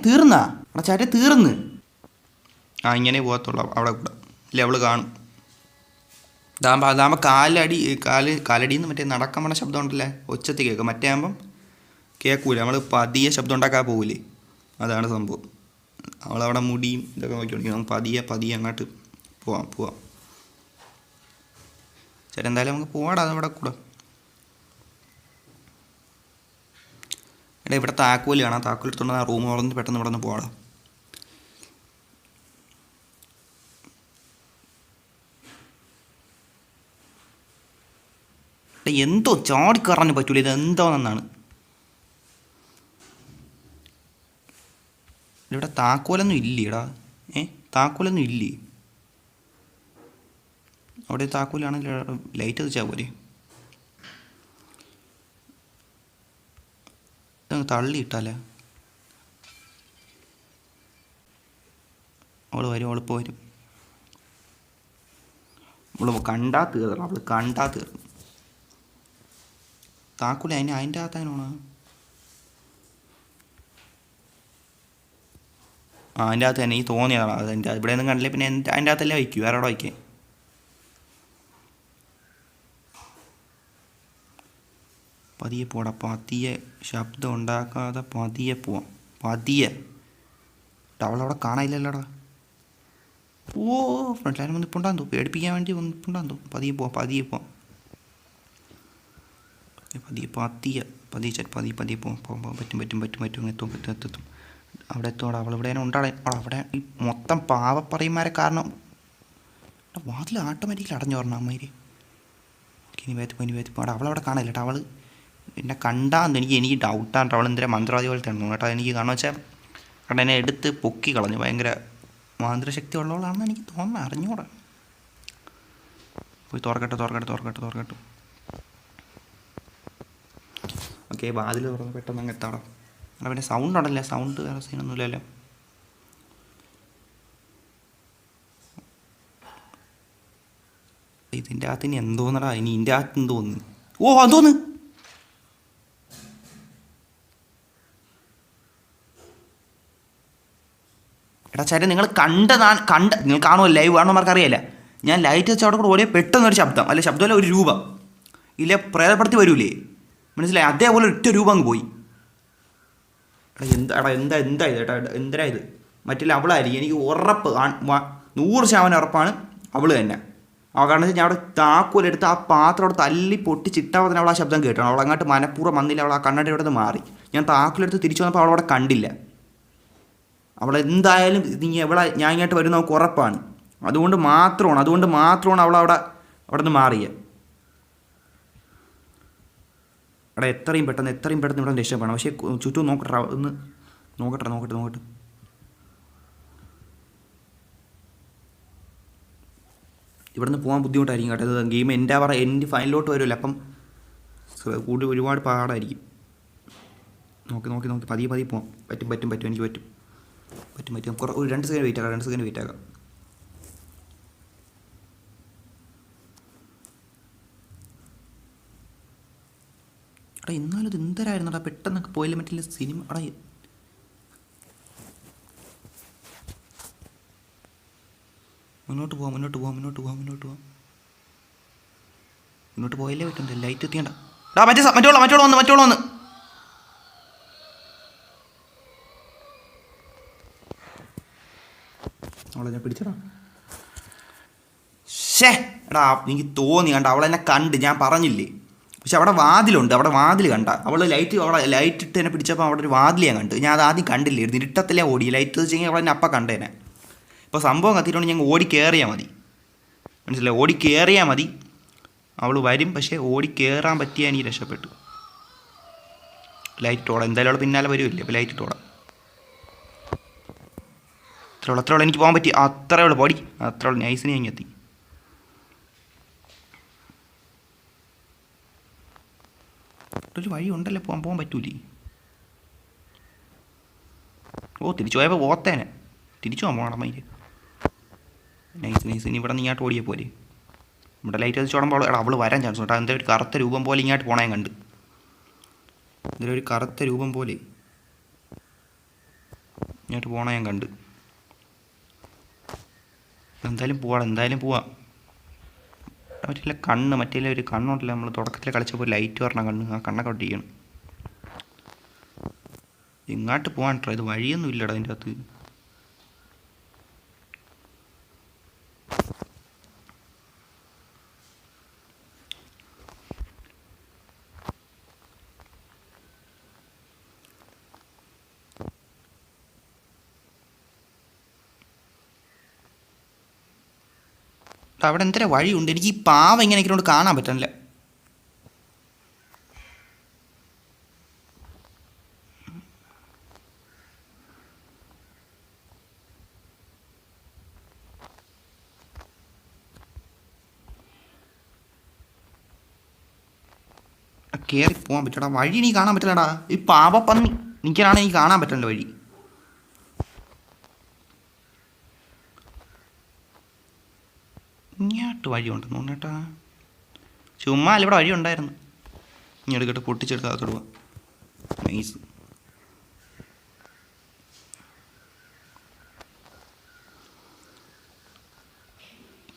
തീർന്നാ എടാ ചാറ്റ തീർന്ന്. ഇങ്ങനെ പോകത്തുള്ളൂ അവിടെ കൂടെ ഇല്ല അവള് കാണും. അതാകുമ്പോൾ കാലടിന്ന് മറ്റേ നടക്കാൻ പോണ ശബ്ദം ഉണ്ടല്ലേ ഒച്ചത്തിൽ കേൾക്കും. മറ്റേ ആകുമ്പം കേൾക്കൂല, നമ്മൾ പതിയെ ശബ്ദം ഉണ്ടാക്കാൻ പോകില്ലേ, അതാണ് സംഭവം. അവളവിടെ മുടിയും ഇതൊക്കെ നോക്കിക്കൊണ്ടിരിക്കും. നമുക്ക് പതിയെ അങ്ങോട്ട് പോവാം. ചേട്ടാ എന്തായാലും നമുക്ക് പോവാടാ അതവിടെ കൂടെ. എടാ ഇവിടെ താക്കോല് കാണാം, താക്കോൽ എടുത്തോണ്ട് ആ റൂം തുറന്ന് പെട്ടെന്ന് ഇവിടെ നിന്ന് പോവാടാ. എന്തോ ചാടിക്കയറാൻ പറ്റൂല, ഇത് എന്തോന്നാണ്. ഇവിടെ താക്കോലൊന്നും ഇല്ലേടാ. താക്കോലൊന്നും ഇല്ലേ അവിടെ? താക്കോലാണെങ്കിൽ ലൈറ്റ് വെച്ചാൽ പോരെ. തള്ളി ഇട്ടാലേ അവൾ വരും, അവളിപ്പോൾ വരും. അവൾ കണ്ടാ തീർന്നു. താക്കോല അതിൻ്റെ അകത്താണോ? അതിൻ്റെ അകത്ത് തന്നെ ഈ തോന്നിയതാണ്. അതിൻ്റെ ഇവിടെ ഒന്നും കണ്ടില്ല, പിന്നെ അതിൻ്റെ അകത്തല്ലേ വയ്ക്കൂ, വേറെ അവിടെ വയ്ക്കേ. പതിയെ പോടാ, പതിയെ ശബ്ദം ഉണ്ടാക്കാതെ പതിയെ പോവാം. അവളവിടെ കാണാനില്ലല്ലോടാ. ഫ്രണ്ട് ലൈൻ വന്നിട്ടുണ്ടാകും, പേടിപ്പിക്കാൻ വേണ്ടി വന്നിട്ടുണ്ടാകും. പതിയെ പോവാം. പതിയെ പോവാം. പറ്റും. എത്തും. അവിടെ എത്തോടാ, അവളിവിടെ ഉണ്ടാടെ. അവിടെ ഈ മൊത്തം പാവപ്പറയുമാരെ കാരണം വാതിൽ ഓട്ടോമാറ്റിക്കലി അടഞ്ഞു പറഞ്ഞ അമ്മേര്. ഇനി വേത്തി പാടാ. അവളവിടെ കാണില്ല കേട്ടോ. അവൾ എന്നെ കണ്ടാന്ന് എനിക്ക് ഡൗട്ടാണ്. അവൾ എന്തിനാ മന്ത്രവാദി പോലെ തന്നു കേട്ടോ. എനിക്ക് കാരണം വെച്ചാൽ കാരണം എന്നെ എടുത്ത് പൊക്കി കളഞ്ഞു. ഭയങ്കര മാന്ത്രശക്തി ഉള്ളവളാണെന്ന് എനിക്ക് തോന്നുന്നു, അറിഞ്ഞൂടാ. പോയി തുറക്കട്ടെ. ഓക്കെ, വാതിൽ തുറന്ന് പെട്ടെന്ന് അങ്ങ് എത്താടാ. അവിടെ പിന്നെ സൗണ്ട് ഉണ്ടല്ലേ, സൗണ്ട് വേറെ സീനൊന്നുമില്ലല്ലോ. ഇതിൻ്റെ അകത്ത് ഇനി എന്തോന്നടാ, ഇനി ഇതിൻ്റെ അകത്ത് എന്തോന്ന്. അതോന്ന് എടാ ചേട്ടൻ നിങ്ങൾ നിങ്ങൾ കാണുമോ, ലൈവ് കാണുന്നവർക്ക് അറിയില്ല. ഞാൻ ലൈറ്റ് വെച്ച് അവിടെ കൂടെ ഓടിയ പെട്ടെന്നൊരു ശബ്ദം, അല്ല ശബ്ദമല്ല ഒരു രൂപം ഇല്ല പ്രേതപ്പെടുത്തി വരൂലേ, മനസ്സിലായി? അതേപോലെ ഒറ്റ രൂപം അങ്ങ് പോയി. എന്താ ഇത് ചേട്ടാ, എന്തിനാ ഇത്? മറ്റില്ല അവളായിരിക്കും, എനിക്ക് ഉറപ്പ് 100% ഉറപ്പാണ് അവൾ തന്നെ. കാരണം ഞാൻ അവിടെ താക്കോലെടുത്ത് ആ പാത്രം അവിടെ തല്ലി പൊട്ടി ചിട്ടാവാൻ തന്നെ അവൾ ആ ശബ്ദം കേട്ടോ. അവൾ അങ്ങോട്ട് മനഃപൂർവ്വം വന്നില്ല, അവൾ ആ കണ്ണടി അവിടെ നിന്ന് മാറി. ഞാൻ താക്കോലെടുത്ത് തിരിച്ചു വന്നപ്പോൾ അവളവിടെ കണ്ടില്ല. അവളെന്തായാലും ഞാൻ ഇങ്ങോട്ട് വരുന്ന നമുക്ക് ഉറപ്പാണ്. അതുകൊണ്ട് മാത്രമാണ് അവളവിടെ നിന്ന് മാറിയത്. എത്രയും പെട്ടെന്ന് ഇവിടെ രക്ഷപ്പെടണം. പക്ഷേ ചുറ്റും നോക്കട്ടെ. ഇവിടെ നിന്ന് പോകാൻ ബുദ്ധിമുട്ടായിരിക്കും കേട്ടോ. ഇത് ഗെയിം എൻ്റെ ഫൈനലോട്ട് വരുമല്ലോ, അപ്പം കൂടി ഒരുപാട് പാടായിരിക്കും. നോക്കി പതിയെ പോകാം. പറ്റും എനിക്ക് പറ്റും. ഒരു 2 സെക്കൻഡ് വെയിറ്റ് ആക്കാം. എന്നാലും ഇത് എന്തരായിരുന്നു പെട്ടെന്നൊക്കെ പോയില്ല. മറ്റില്ല സിനിമ മുന്നോട്ട് പോവാം. മുന്നോട്ട് പോയല്ലേ പറ്റുന്നുണ്ട്. ലൈറ്റ് എത്തിയണ്ട. മറ്റോളം വന്ന് അവളെ ഞാൻ പിടിച്ചടാ. എനിക്ക് തോന്നി കണ്ട അവളെന്നെ കണ്ട്, ഞാൻ പറഞ്ഞില്ലേ. പക്ഷെ അവിടെ വാതിലുണ്ട്, അവിടെ വാതിൽ കണ്ട അവൾ ലൈറ്റ് ഇട്ട് എന്നെ പിടിച്ചപ്പോൾ അവിടെ ഒരു വാതിൽ ഞാൻ കണ്ടു. ഞാൻ അത് ആദ്യം കണ്ടില്ലായിരുന്നു, ഇരുട്ടത്തിലേ ഓടി. ലൈറ്റ് വെച്ച് കഴിഞ്ഞാൽ അവളെന്നെ അപ്പം കണ്ടേനെ. ഇപ്പോൾ സംഭവം കത്തിയിട്ടുണ്ട്, ഞങ്ങൾ ഓടി കയറിയാൽ മതി, മനസ്സിലായി? ഓടി കയറിയാൽ മതി, അവൾ വരും. പക്ഷേ ഓടി കയറാൻ പറ്റിയാൽ എനിക്ക് രക്ഷപ്പെട്ടു. ലൈറ്റ് ഓടാം, എന്തായാലും അവൾ പിന്നാലെ വരുമില്ലേ, അപ്പോൾ ലൈറ്റ് ഇട്ടോടാം. അത്രയുള്ളൂ എനിക്ക് പോകാൻ പറ്റി. അത്രയുള്ളൂ പോടി, അത്രയുള്ളൂ. നൈസിന് ഞാൻ എത്തി. ഒരു വഴി ഉണ്ടല്ലോ പോകാൻ പറ്റൂലേ. തിരിച്ചു പോയപ്പോൾ ഓത്തേനെ തിരിച്ചു പോകണം മൈര്. നൈസ്. ഇനി ഇവിടെ നിന്ന് ഇങ്ങോട്ട് ഓടിയാൽ പോരെ. ഇവിടെ ലൈറ്റ് വെച്ച് ഓടുമ്പോൾ അവൾ വരാൻ ചാൻസ് കേട്ടോ. എന്താ ഒരു കറുത്ത രൂപം പോലെ ഇങ്ങോട്ട് പോണേ കണ്ട്. ഇതിലൊരു കറുത്ത രൂപം പോലെ ഇങ്ങോട്ട് പോകണം. ഞാൻ കണ്ട് എന്തായാലും പോവാം. മറ്റേ കണ്ണ് മറ്റേ ഒരു കണ്ണുണ്ടല്ലോ, നമ്മൾ തുടക്കത്തിൽ കളിച്ചപ്പോൾ ലൈറ്റ് പറഞ്ഞ കണ്ണ്, ആ കണ്ണൊക്കെ ഒട്ടിക്കണം. ഇങ്ങോട്ട് പോകാൻ ട്രൈ, ഇത് വഴിയൊന്നും ഇല്ലടാ അതിൻ്റെ അകത്ത്. അവിടെ എന്തൊരു വഴിയുണ്ട്, എനിക്ക് ഈ പാവ ഇങ്ങനെ എനിക്കൊണ്ട് കാണാൻ പറ്റുന്നില്ല. കയറി പോകാൻ പറ്റടാ, വഴി നീ കാണാൻ പറ്റില്ലടാ. ഈ പാവ പന്നി നിൽക്കാനാണ് എനിക്ക് കാണാൻ പറ്റില്ല വഴി. ഇങ്ങോട്ട് വഴി ഉണ്ടെന്ന് തോന്നേട്ടാ. ചുമ്മാ ഇവിടെ വഴി ഉണ്ടായിരുന്നു. ഇനി എടുക്കട്ടെ, പൊട്ടിച്ചെടുത്ത് അകത്തോട്ട് പോവാം. നൈസ്.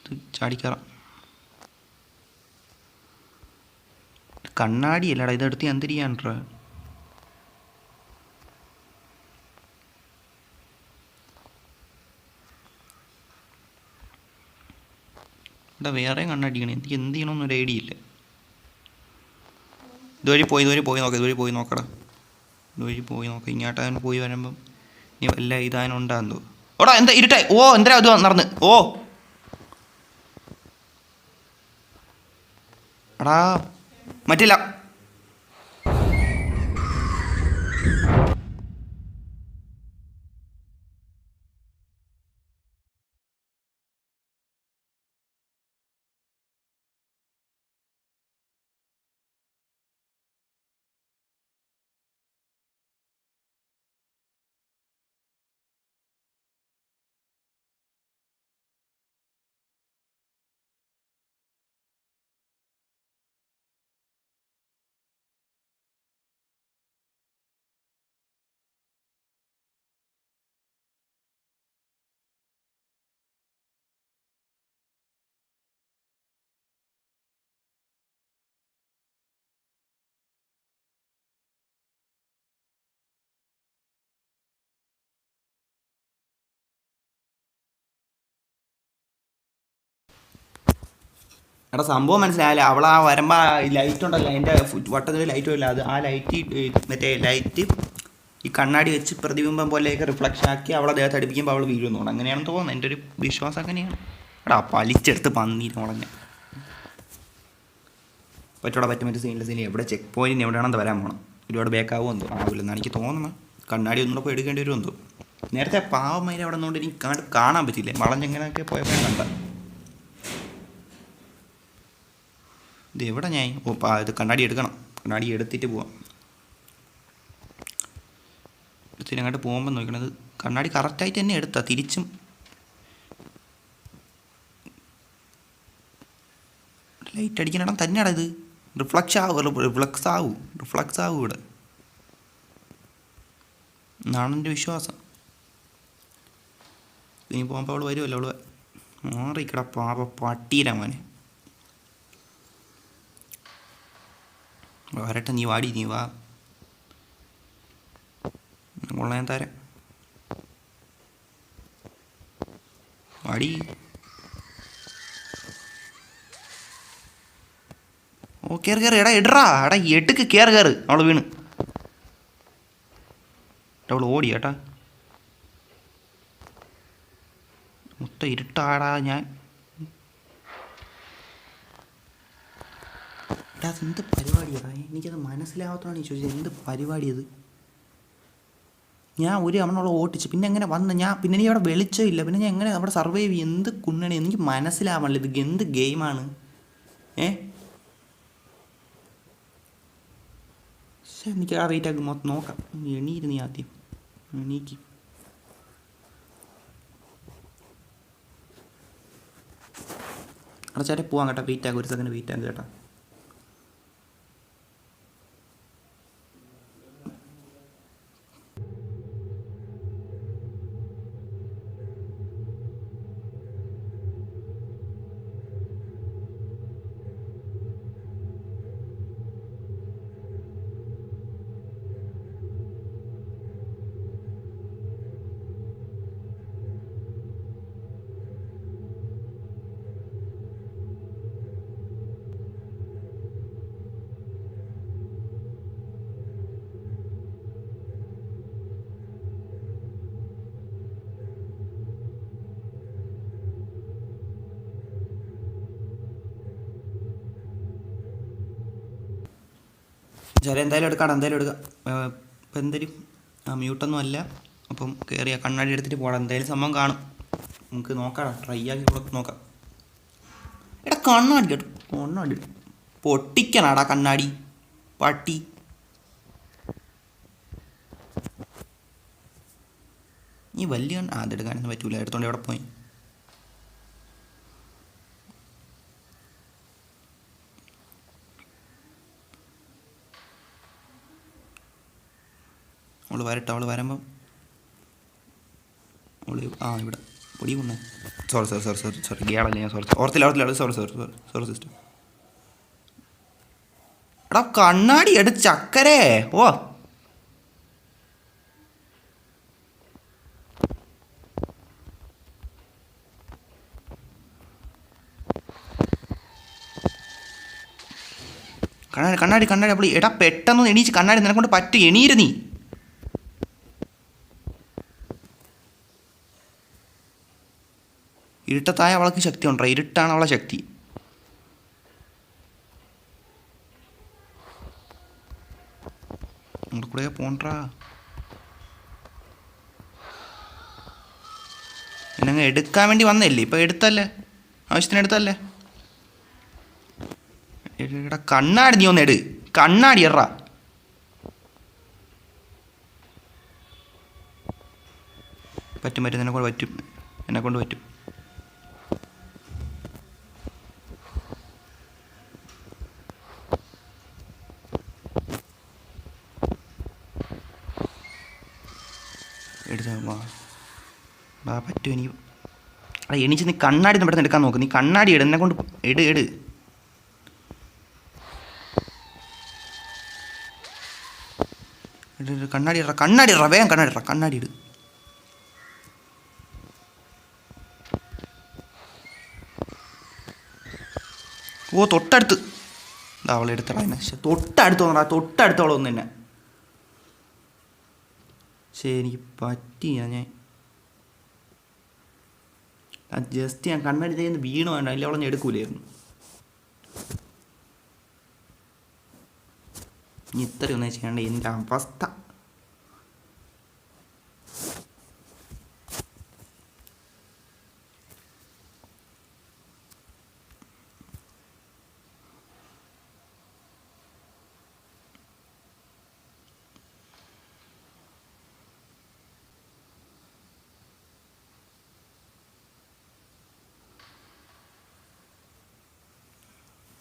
ഇത് ചാടിക്കയറാം. കണ്ണാടി അല്ലടാ, ഇതെടുത്ത് എന്തിരിയാണ്ട്രാ. ഇവിടെ വേറെ കണ്ണാടിയാണ്, എനിക്ക് എന്ത് ചെയ്യണമെന്നൊരു ഐഡിയ ഇല്ല. ഇതുവഴി പോയി നോക്കാം, ഇതുവഴി പോയി നോക്കടാ. ഇതുവഴി പോയി നോക്കാം. ഇങ്ങോട്ട് പോയി വരുമ്പം ഇനി വല്ല ഇതാനുണ്ടാകുന്നോ. ഓടാ എന്താ ഇരുട്ടായി. ഓ എന്താ അത് നടന്ന്. ഓ എടാ മറ്റില്ല. എടാ സംഭവം മനസ്സിലായില്ല. അവൾ ആ വരുമ്പോൾ ലൈറ്റ് ഉണ്ടല്ലോ, അതിൻ്റെ വട്ടത്തിൽ ലൈറ്റ് ഇല്ല, അത് ആ ലൈറ്റ് മറ്റേ ലൈറ്റ് ഈ കണ്ണാടി വെച്ച് പ്രതിബിംബം പോലെയൊക്കെ റിഫ്ലക്ഷൻ ആക്കി അവളെ ദേഹത്ത് അടുപ്പിക്കുമ്പോൾ അവൾ വീഴുന്നു. അങ്ങനെയാണെന്ന് തോന്നുന്നു, എൻ്റെ ഒരു വിശ്വാസം അങ്ങനെയാണ്. എടാ പലിച്ചെടുത്ത് പന്നീര് മുളഞ്ഞ പറ്റും സീനിൽ എവിടെ ചെക്ക് പോയിൻറ്റിന് എവിടെയാണെന്ന് വരാൻ പോകണം. ഒരുപാട് ബേക്കാവും എന്തോ ആവില്ലെന്നാണ് എനിക്ക് തോന്നുന്നത്. കണ്ണാടി ഒന്നുകൂടെ പോയി എടുക്കേണ്ടി വരും എന്തോ. നേരത്തെ പാവന്മാരെ അവിടെ നിന്നുകൊണ്ട് എനിക്ക് കാണാൻ പറ്റില്ലേ, വളഞ്ഞെങ്ങനെയൊക്കെ പോയപ്പോൾ കണ്ട. ഇത് എവിടെ ഞാൻ ഇത് കണ്ണാടി എടുക്കണം, കണ്ണാടി എടുത്തിട്ട് പോവാം. എടുത്തിട്ട് അങ്ങോട്ട് പോകുമ്പോൾ നോക്കണത് കണ്ണാടി കറക്റ്റായിട്ട് തന്നെ എടുത്താൽ തിരിച്ചും ലൈറ്റ് അടിക്കണം തന്നെയാണ്. ഇത് റിഫ്ലക്സ് ആവും ഇവിടെ എന്നാണ് എൻ്റെ വിശ്വാസം. ഇനി പോകുമ്പോൾ അവൾ വരുമല്ലോ, അവൾ മാറിക്കട പാപ പട്ടിയില്ല മോനെ. വരട്ടെ, നീ വാ കൊള്ളാൻ തരാം. വാടി. ഓ കയറി എടാ എടുക്ക് കയറ് അവൾ വീണ്. അവൾ ഓടി ഏട്ടാ, മൊത്തം ഇരുട്ടാടാ. ഞാൻ എടാ അതെന്ത് പരിപാടിയാടാ, എനിക്കത് മനസ്സിലാവാത്തതാണ് ചോദിച്ചത്. എന്ത് പരിപാടി അത്? ഞാൻ ഒരു അവനോളം ഓട്ടിച്ച് പിന്നെ എങ്ങനെ വന്ന് പിന്നെ എനിക്ക് അവിടെ വെളിച്ചമില്ല, പിന്നെ ഞാൻ എങ്ങനെ അവിടെ സർവൈവ് ചെയ്യും? എന്ത് കുണ്ണണി എനിക്ക് മനസ്സിലാവണില്ല, ഇത് എന്ത് ഗെയിമാണ്? പക്ഷേ എനിക്ക് ആ റേറ്റാക്കി മൊത്തം നോക്കാം. എണീര് നീ ആദ്യം എണീക്ക്. അവിടെ ചേട്ടാ പോവാം കേട്ടോ, വെയിറ്റ് ഒരു സെക്കൻഡ് വെയിറ്റ് ആകും കേട്ടോ. ചില എന്തായാലും എടുക്കാം, എന്തായാലും എടുക്കാം. ഇപ്പം എന്തായാലും മ്യൂട്ടൊന്നും അല്ല. അപ്പം കയറിയ കണ്ണാടി എടുത്തിട്ട് പോകാം. എന്തായാലും സംഭവം കാണും, നമുക്ക് നോക്കാം, ട്രൈ ആക്കി കൂടെ നോക്കാം. എടാ കണ്ണാടി കേട്ടോ, കണ്ണാടി പൊട്ടിക്കണാടാ കണ്ണാടി പട്ടി. ഈ വലിയ അതെടുക്കാനൊന്നും പറ്റൂല, എടുത്തോണ്ട് എവിടെ പോയി. അവൾ വരട്ടെ, അവൾ വരുമ്പം അവൾ ഇവിടെ പൊടി കൊണ്ടേ. സോറി ഗേളല്ലേ, ഞാൻ ഓർത്തില്ല സോറി സിസ്റ്റർ. എടാ കണ്ണാടി എടുത്ത് ചക്കരേ. ഓ കണ്ണാടി അപ്പോൾ എടാ പെട്ടെന്ന് എണീച്ച്, കണ്ണാടി നിനക്കൊണ്ട് പറ്റും, എണീര് നീ. ഇരുട്ടത്തായ അവൾക്ക് ശക്തി ഉണ്ടോ? ഇരുട്ടാണ് അവളെ ശക്തി. നമ്മുടെ കൂടെ പോണ്ടാ, എന്നങ്ങ് എടുക്കാൻ വേണ്ടി വന്നല്ലേ, ഇപ്പം എടുത്തല്ലേ, ആവശ്യത്തിന് എടുത്തല്ലേ. എടാ കണ്ണാടി നീ ഒന്ന് എട്, കണ്ണാടി എറാ. പറ്റും എന്നെക്കൊണ്ട് പറ്റും. എടുത്താ വാ പറ്റും എനിക്ക്. എടാ എണീച്ച് നീ കണ്ണാടി പെട്ടെന്ന് എടുക്കാൻ നോക്ക്, നീ കണ്ണാടി എന്നെക്കൊണ്ട് എട്. കണ്ണാടി ഇട വേഗം, കണ്ണാടി ഇട്. ഓ തൊട്ടടുത്ത് അവളെടുത്തടാ എന്നെ, തൊട്ടടുത്ത് തൊട്ടടുത്തോളൊന്നും തന്നെ. ശരി എനിക്ക് പറ്റിയ ഞാൻ ജസ്റ്റ് ഞാൻ കണ്ണടി തേന്ന് വീണു വേണ്ട, അതിൽ അവളെ ഞാൻ എടുക്കൂലായിരുന്നു. ഇനി ഇത്രയൊന്നും ചെയ്യണ്ട എൻ്റെ അവസ്ഥ.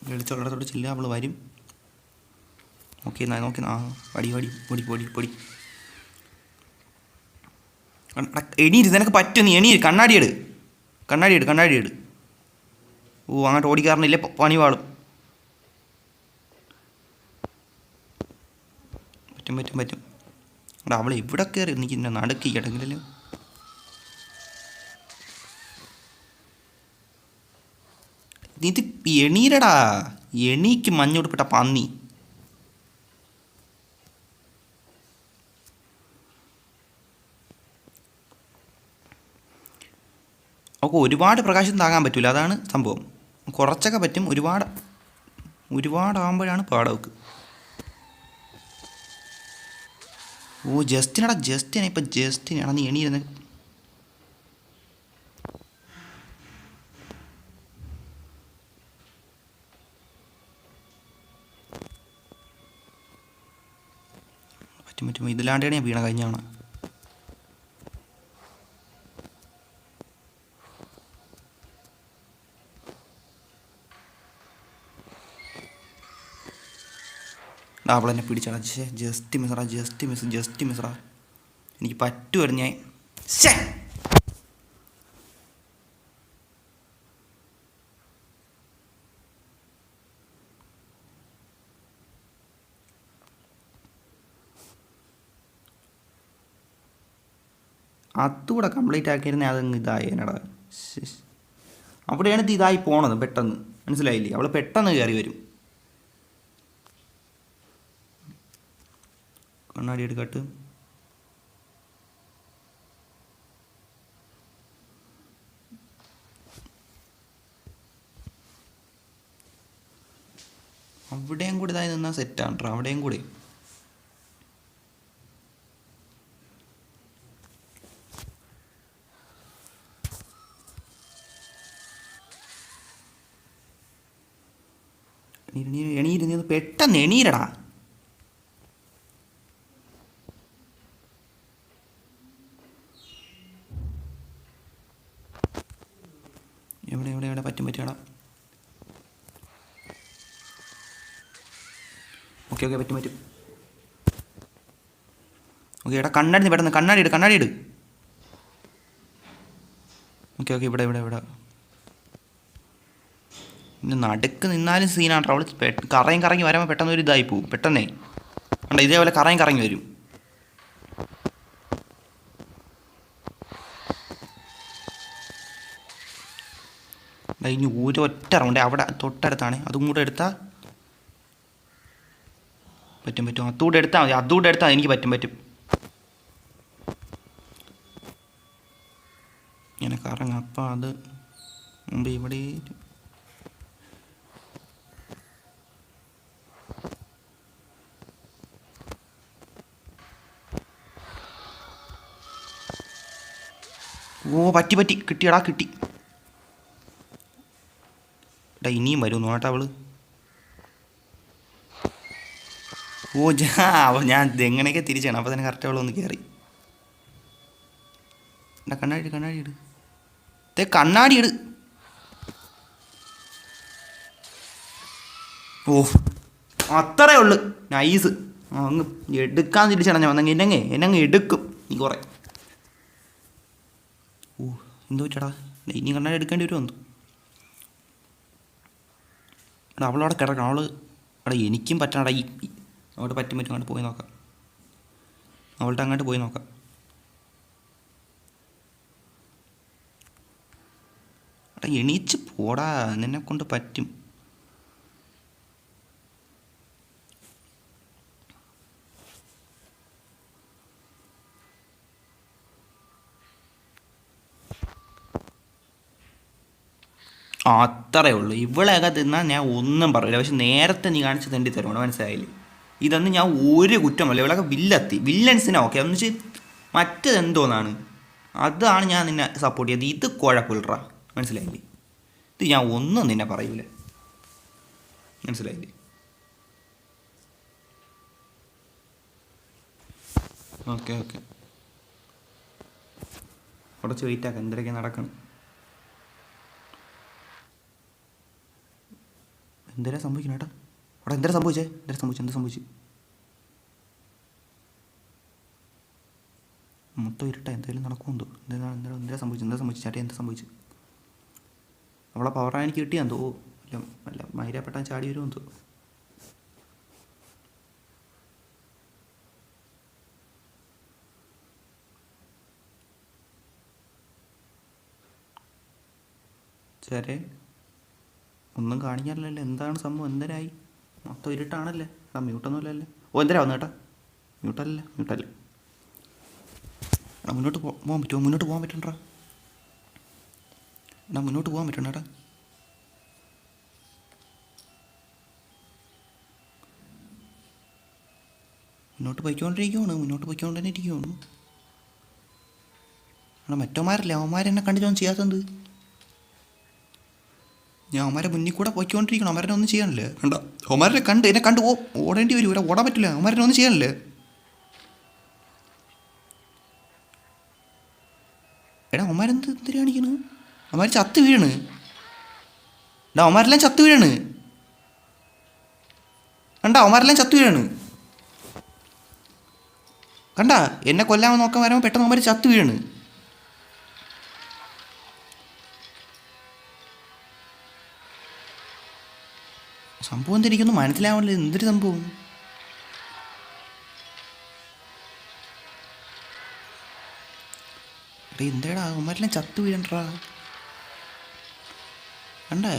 വെളിച്ചുള്ളടത്തോട്ട് ചെല്ലുക, അവൾ വരും. നോക്കി പൊടി. എണീര്, നിനക്ക് പറ്റും, നീ എണീര്, കണ്ണാടി ഇട്. ഓ അങ്ങോട്ട് ഓടിക്കാറിനില്ലേ, പണി വാളും. പറ്റും. എടാ അവൾ എവിടെ കയറി എനിക്ക് നടുക്കി കിടങ്ങില്ലല്ലോ. ഇത് എണീരടാ, എണീക്ക് മഞ്ഞുടുപ്പിട്ട പന്നി. അവൾക്ക് ഒരുപാട് പ്രകാശം താങ്ങാൻ പറ്റില്ല, അതാണ് സംഭവം. കുറച്ചൊക്കെ പറ്റും, ഒരുപാടാകുമ്പോഴാണ് പാടവക്ക്. ഓ ജസ്റ്റിനാ നീ എണീരുന്ന. പറ്റും ഇതിലാണ്ടാണ് ഞാൻ വീണ കഴിഞ്ഞാണ്. അവളെന്നെ പിടിച്ചാടാ, ജസ്റ്റ് മിസ്സറാ. എനിക്ക് പറ്റുമായിരുന്നു ഞാൻ. അതുകൂടെ കംപ്ലീറ്റ് ആക്കിയിരുന്നേ അതങ്ങ് ഇതായി എന്നടാ. അവിടെയാണ് ഇത് ഇതായി പോണത് പെട്ടെന്ന്, മനസ്സിലായില്ലേ? അവൾ പെട്ടെന്ന് കയറി വരും. കണ്ണാടി എടുക്കട്ട്. അവിടെയും കൂടി ഇതായി നിന്നാൽ സെറ്റാണ് കേട്ടോ, അവിടെയും കൂടി എണീര് പെട്ടെന്ന് എണീരടാ. എവിടെ പറ്റും. ഓക്കെ പറ്റും. ഓക്കെ എടാ കണ്ണാടി പെട്ടെന്ന് കണ്ണാടി ഇട്. ഓക്കെ ഇവിടെ പിന്നെ നടുക്ക് നിന്നാലും സീനാണ്. അവൾ കറങ്ങി വരുമ്പോൾ പെട്ടെന്ന് ഒരു ഇതായി പോവും പെട്ടെന്നേ. ഉണ്ട് ഇതേപോലെ കറങ്ങി വരും. ഇനി ഒരൊറ്റ റൗണ്ട് അവിടെ തൊട്ടടുത്താണ്. അതും കൂടെ എടുത്താൽ പറ്റും. അതുകൂടെ എടുത്താൽ എനിക്ക് പറ്റും. ഇങ്ങനെ കറങ്ങാം. അപ്പം അത് മുമ്പ് ഇവിടെ പറ്റി കിട്ടിയടാ. ഇനിയും വരുന്നു കേട്ടോ അവള്. അപ്പോൾ ഞാൻ എങ്ങനെയൊക്കെ തിരിച്ചാണ്. അപ്പോൾ തന്നെ കറക്റ്റ് അവളൊന്ന് കയറി. കണ്ണാടി ഇട്. കണ്ണാടി ഇട്. അത്രേ ഉള്ളു. നൈസ്. അങ്ങ് എടുക്കാൻ തിരിച്ചാണ് ഞാൻ വന്നെങ്കിൽ എന്നങ്ങ് എടുക്കും നീ കുറേ. എന്തോ ചേട്ടാ ഇനി കണ്ണാടി എടുക്കേണ്ടി വരുമോ? അവളവിടെ കിടക്കണം. എനിക്കും പറ്റണടാ. അവിടെ പറ്റും അങ്ങോട്ട് പോയി നോക്കാം. അവളുടെ അങ്ങോട്ട് പോയി നോക്കാം. എണീച്ച് പോടാ, നിന്നെ കൊണ്ട് പറ്റും. അത്രേ ഉള്ളൂ. ഇവളെയൊക്കെ തിന്നാൽ ഞാൻ ഒന്നും പറയില്ല. പക്ഷെ നേരത്തെ നീ കാണിച്ച് തെണ്ടി തരുമോ? മനസ്സിലായില്ലേ? ഇതൊന്നും ഞാൻ ഒരു കുറ്റമല്ല. ഇവളൊക്കെ വില്ലൻസിനാ ഓക്കെ. എന്ന് വെച്ച് മറ്റേതെന്തോന്നാണ്, അതാണ് ഞാൻ നിന്നെ സപ്പോർട്ട് ചെയ്തത്. ഇത് കുഴപ്പമില്ലറാ. മനസ്സിലായില്ലേ? ഇത് ഞാൻ ഒന്നും നിന്നെ പറയൂല. മനസ്സിലായില്ലേ? ഓക്കെ കുറച്ച് വെയിറ്റ് ആക്കാം. എന്തൊക്കെ നടക്കണം. എന്താ സംഭവിക്കണം ഏട്ടാ? എന്താ സംഭവിച്ചു? മൊത്തം ഇരുട്ടാ. എന്തെങ്കിലും നടക്കുമെന്തോ. എന്താ സംഭവിച്ചു ചേട്ടാ? എന്താ സംഭവിച്ചു? അവളെ പവറാ എനിക്ക് കിട്ടിയാന്തോ. അല്ല മൈരാപ്പെട്ട ചാടി വരുമെന്തോ. ചേരെ ഒന്നും കാണിക്കാനല്ലോ. എന്താണ് സംഭവം? എന്തരായി? മൊത്തം ഇരുട്ടാണല്ലേ. മ്യൂട്ടൊന്നുമില്ലല്ലേ? എന്തരാ വന്നു കേട്ടാ? മ്യൂട്ടല്ല. മുന്നോട്ട് പോകാൻ പറ്റുമോ? മുന്നോട്ട് പോകാൻ പറ്റണ്ടാ. മുന്നോട്ട് പോകാൻ പറ്റണേട്ടാ. മുന്നോട്ട് പോയിക്കൊണ്ട് തന്നെ ഇരിക്കുവാണ്. മറ്റവന്മാരല്ലേ, അവന്മാരെന്നെ കണ്ടിട്ടൊന്നും ചെയ്യാത്തത്. ഞാൻ അവന്മാരെ മുന്നിൽ കൂടെ പോയിക്കൊണ്ടിരിക്കണം. അവരെ ഒന്നും ചെയ്യാനല്ലേ. കണ്ടോ അവന്മാരെ എന്നെ കണ്ട് ഓടേണ്ടി വരും. ഇവിടെ ഓടാൻ പറ്റില്ല. അവന്മാരെ ഒന്നും ചെയ്യാനല്ലേ. അവന്മാരെന്തിനാ കാണിക്കണ്? അവന്മാർ ചത്ത് വീഴണ്. അവന്മാരെല്ലാം ചത്ത് വീഴണ്. അവന്മാരെല്ലാം ചത്ത് വീഴണ്. എന്നെ കൊല്ലാൻ നോക്കാൻ വരുമ്പോൾ പെട്ടെന്ന് അവന്മാർ ചത്ത് വീഴണ്. സംഭവം എന്തിരിക്കുന്നു മനസ്സിലാവണില്ല. എന്തൊരു സംഭവം? എന്തേടാ അവന്മാരെല്ലാം ചത്തു വീഴണ്ടാ. കണ്ടേ?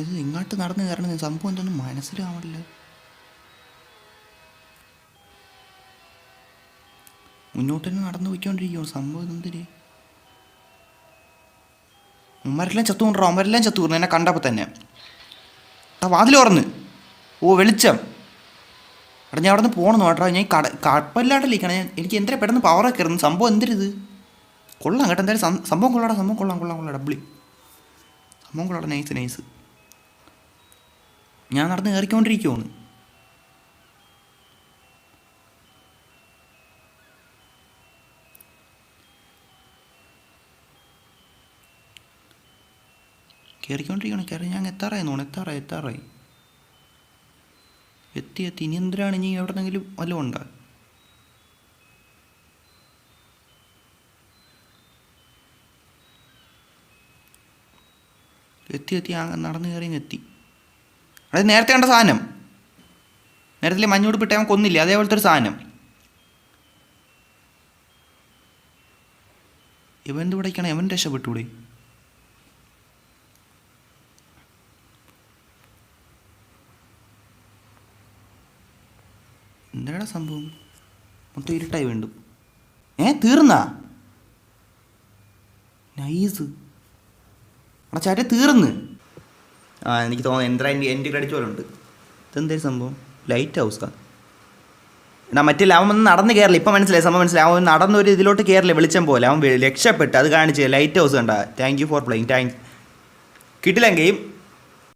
ഇത് ഇങ്ങോട്ട് നടന്ന് കയറണ സംഭവം എന്തൊന്നും മനസ്സിലാവണില്ല. മുന്നോട്ട് തന്നെ നടന്നു പോയിക്കൊണ്ടിരിക്കുമോ? സംഭവം എന്തിന്? അവന്മാരെല്ലാം ചത്തു കൊണ്ടോ. എന്നെ കണ്ടപ്പോൾ തന്നെ വാതിൽ തുറന്ന്. വെളിച്ചം. എടാ ഞാൻ അവിടെ നിന്ന് പോകണമെന്ന് കേട്ടോ. ഞാൻ കപ്പലില്ലാണ്ടല്ലിരിക്കണം. എനിക്ക് എന്തിനാ പെട്ടെന്ന് പവറൊക്കെ കയറുന്നു. സംഭവം എന്തിരിത് കൊള്ളാം കേട്ടോ. എന്തായാലും സംഭവം കൊള്ളാടാ. സംഭവം കൊള്ളാം ഡബ്ലി. സംഭവം കൊള്ളാടാ. നൈസ്. ഞാൻ നടന്ന് കയറിക്കൊണ്ടിരിക്കുവാണ്. കയറി ഞാൻ എത്താറായി. എത്തി ഇനി എന്തിനാണ് ഇനി എവിടെന്നെങ്കിലും വല്ലതും ഉണ്ടോ? എത്തി നടന്ന് കയറി എത്തി. അത് നേരത്തെ കണ്ട സാധനം, നേരത്തെ മഞ്ഞോട് പിട്ടേ അവൻ കൊന്നില്ലേ, അതേപോലത്തെ ഒരു സാധനം. ഇവൻ എന്തുവിടേക്കാണ്? അവൻ രക്ഷപ്പെട്ടൂടെ? എന്താടാ സംഭവം? മൊത്തം ഇരുട്ടായി വീണ്ടും. തീർന്നാ? നൈസ്. എടാ ചാറ്റ തീർന്ന്. എനിക്ക് തോന്നുന്നു എന്താ എൻ്റെ ക്രെഡിറ്റ് പോലെ ഉണ്ട്. ഇതെന്തേലും സംഭവം? ലൈറ്റ് ഹൗസാ? എടാ മറ്റില്ല, അവൻ വന്ന് നടന്ന് കയറില്ല. ഇപ്പം മനസ്സിലായി സംഭവം മനസ്സിലായി. അവൻ നടന്നൊരു ഇതിലോട്ട് കയറില്ല, വെളിച്ചം പോലെ. അവൻ രക്ഷപ്പെട്ട് അത് കാണിച്ച് ലൈറ്റ് ഹൗസ് കണ്ട. Thank you for playing. കിട്ടില്ല ഗെയിം.